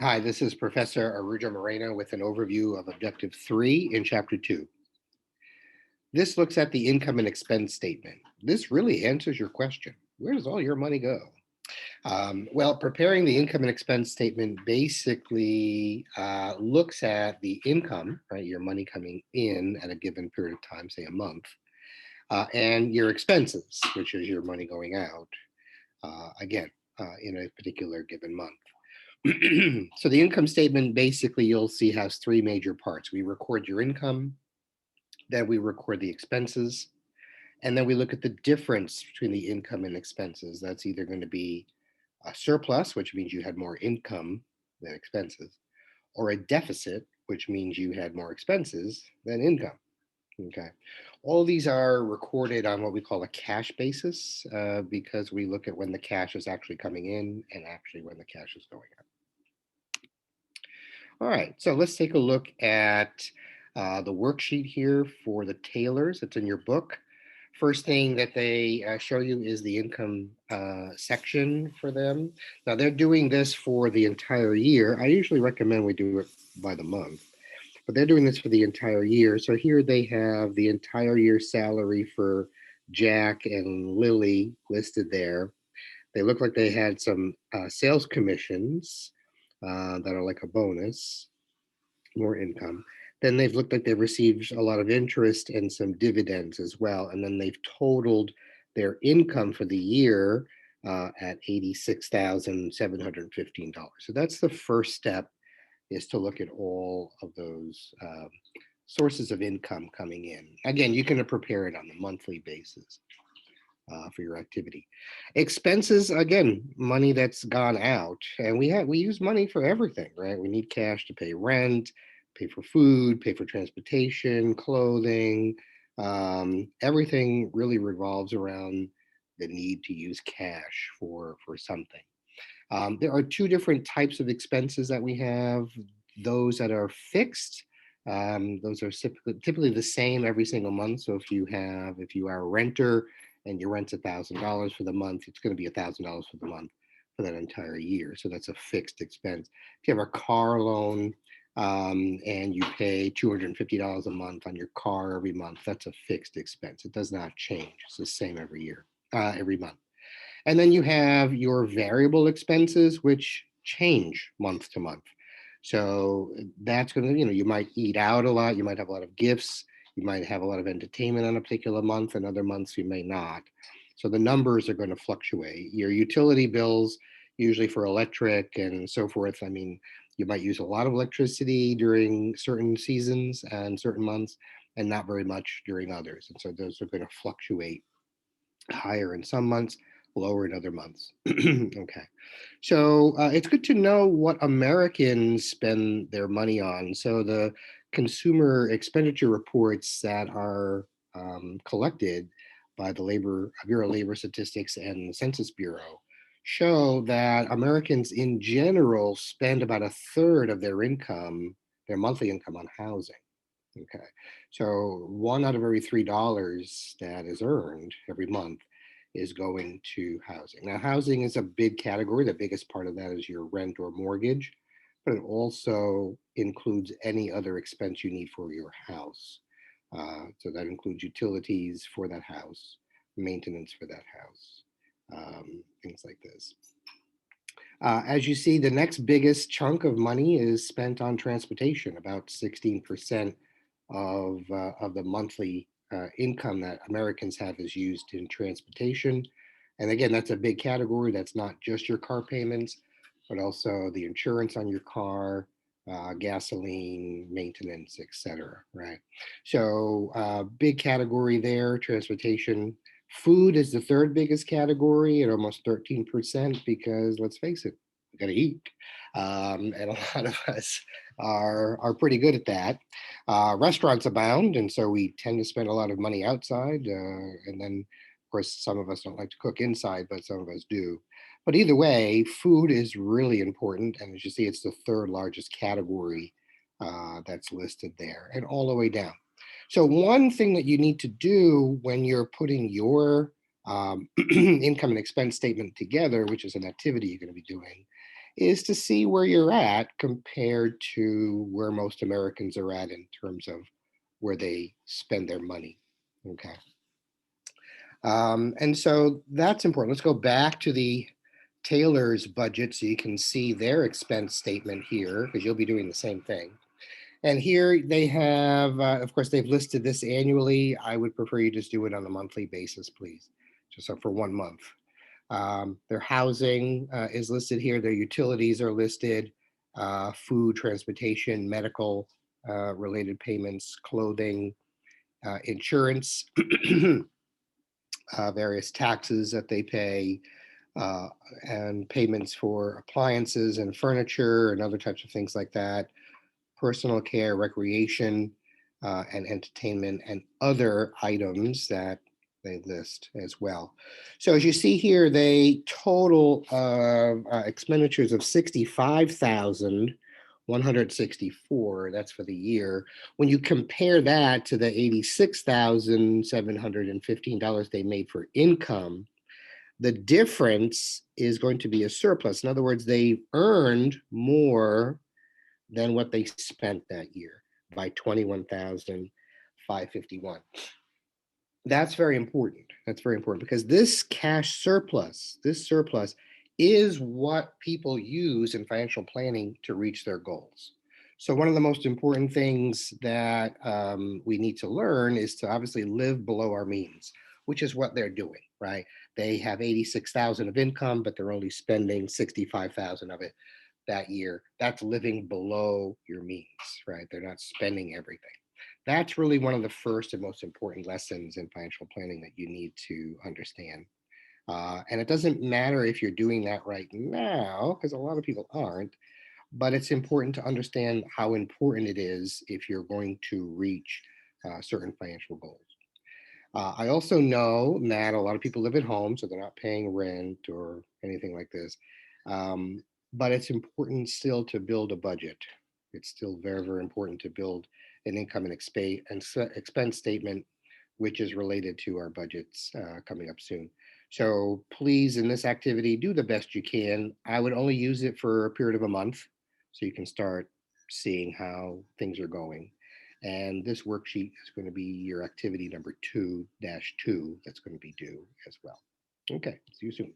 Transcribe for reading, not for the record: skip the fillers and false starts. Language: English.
Hi, this is Professor Arujo Moreno with an overview of Objective 3 in Chapter 2. This looks at the income and expense statement. This really answers your question. Where does all your money go? Well, preparing the income and expense statement basically looks at the income, right, your money coming in at a given period of time, say a month, and your expenses, which is your money going out, again, in a particular given month. So the income statement basically you'll see has three major parts. We record your income, then we record the expenses, and then we look at the difference between the income and expenses. That's either going to be a surplus, which means you had more income than expenses, or a deficit, which means you had more expenses than income. Okay. All these are recorded on what we call a cash basis because we look at when the cash is actually coming in and actually when the cash is going out. All right, so let's take a look at the worksheet here for the tailors. It's in your book. First thing that they show you is the income section for them. Now they're doing this for the entire year. I usually recommend we do it by the month, but they're doing this for the entire year. So here they have the entire year salary for Jack and Lily listed there. They look like they had some sales commissions that are like a bonus, more income. Then they've looked like they've received a lot of interest and some dividends as well. And then they've totaled their income for the year at $86,715. So that's the first step, is to look at all of those sources of income coming in. Again, you can prepare it on a monthly basis for your activity. Expenses, again, money that's gone out, and we use money for everything, right? We need cash to pay rent, pay for food, pay for transportation, clothing. Everything really revolves around the need to use cash for something. There are two different types of expenses that we have. Those that are fixed, those are typically the same every single month. So if you are a renter and your rent's $1,000 for the month, it's going to be $1,000 for the month for that entire year. So that's a fixed expense. If you have a car loan and you pay $250 a month on your car every month, that's a fixed expense. It does not change. It's the same every year, every month. And then you have your variable expenses, which change month to month. So that's going to, you might eat out a lot. You might have a lot of gifts. You might have a lot of entertainment on a particular month, and other months you may not. So the numbers are going to fluctuate. Your utility bills, usually for electric and so forth, I mean, you might use a lot of electricity during certain seasons and certain months, and not very much during others. And so those are going to fluctuate higher in some months, lower in other months. Okay. So it's good to know what Americans spend their money on. So the consumer expenditure reports that are collected by the Bureau of Labor Statistics and the Census Bureau show that Americans in general spend about a third of their income, their monthly income, on housing. Okay. So one out of every $3 that is earned every month is going to housing. Now, housing is a big category. The biggest part of that is your rent or mortgage, but it also includes any other expense you need for your house. So that includes utilities for that house, maintenance for that house, things like this. As you see, the next biggest chunk of money is spent on transportation. About 16% of the monthly income that Americans have is used in transportation. And again, that's a big category. That's not just your car payments, but also the insurance on your car, gasoline, maintenance, etc. Right? So big category there, transportation. Food is the third biggest category at almost 13% because let's face it, we got to eat. And a lot of us are pretty good at that. Restaurants abound, and so we tend to spend a lot of money outside. And then, of course, some of us don't like to cook inside, but some of us do. But either way, food is really important. And as you see, it's the third largest category that's listed there, and all the way down. So one thing that you need to do when you're putting your income and expense statement together, which is an activity you're going to be doing, is to see where you're at compared to where most Americans are at in terms of where they spend their money. Okay. And so that's important. Let's go back to the Taylor's budget so you can see their expense statement here because you'll be doing the same thing. And here they have, of course, they've listed this annually. I would prefer you just do it on a monthly basis, please, just so for 1 month. Their housing is listed here. Their utilities are listed, food, transportation, medical related payments, clothing, insurance, various taxes that they pay, uh, and payments for appliances and furniture and other types of things like that, personal care, recreation, and entertainment, and other items that they list as well. So as you see here, they total expenditures of 65,164. That's for the year. When you compare that to the $86,715 they made for income, the difference is going to be a surplus. In other words, they earned more than what they spent that year by 21,551. That's very important. That's very important because this surplus is what people use in financial planning to reach their goals. So one of the most important things that we need to learn is to obviously live below our means, which is what they're doing, right? They have 86,000 of income, but they're only spending 65,000 of it that year. That's living below your means, right? They're not spending everything. That's really one of the first and most important lessons in financial planning that you need to understand. And it doesn't matter if you're doing that right now, because a lot of people aren't, but it's important to understand how important it is if you're going to reach certain financial goals. I also know that a lot of people live at home, so they're not paying rent or anything like this. Um, but it's important still to build a budget. It's still very, very important to build an income and expense statement, which is related to our budgets coming up soon. So please, in this activity, do the best you can. I would only use it for a period of a month so you can start seeing how things are going. And this worksheet is going to be your activity number 2-2 that's going to be due as well. Okay, see you soon.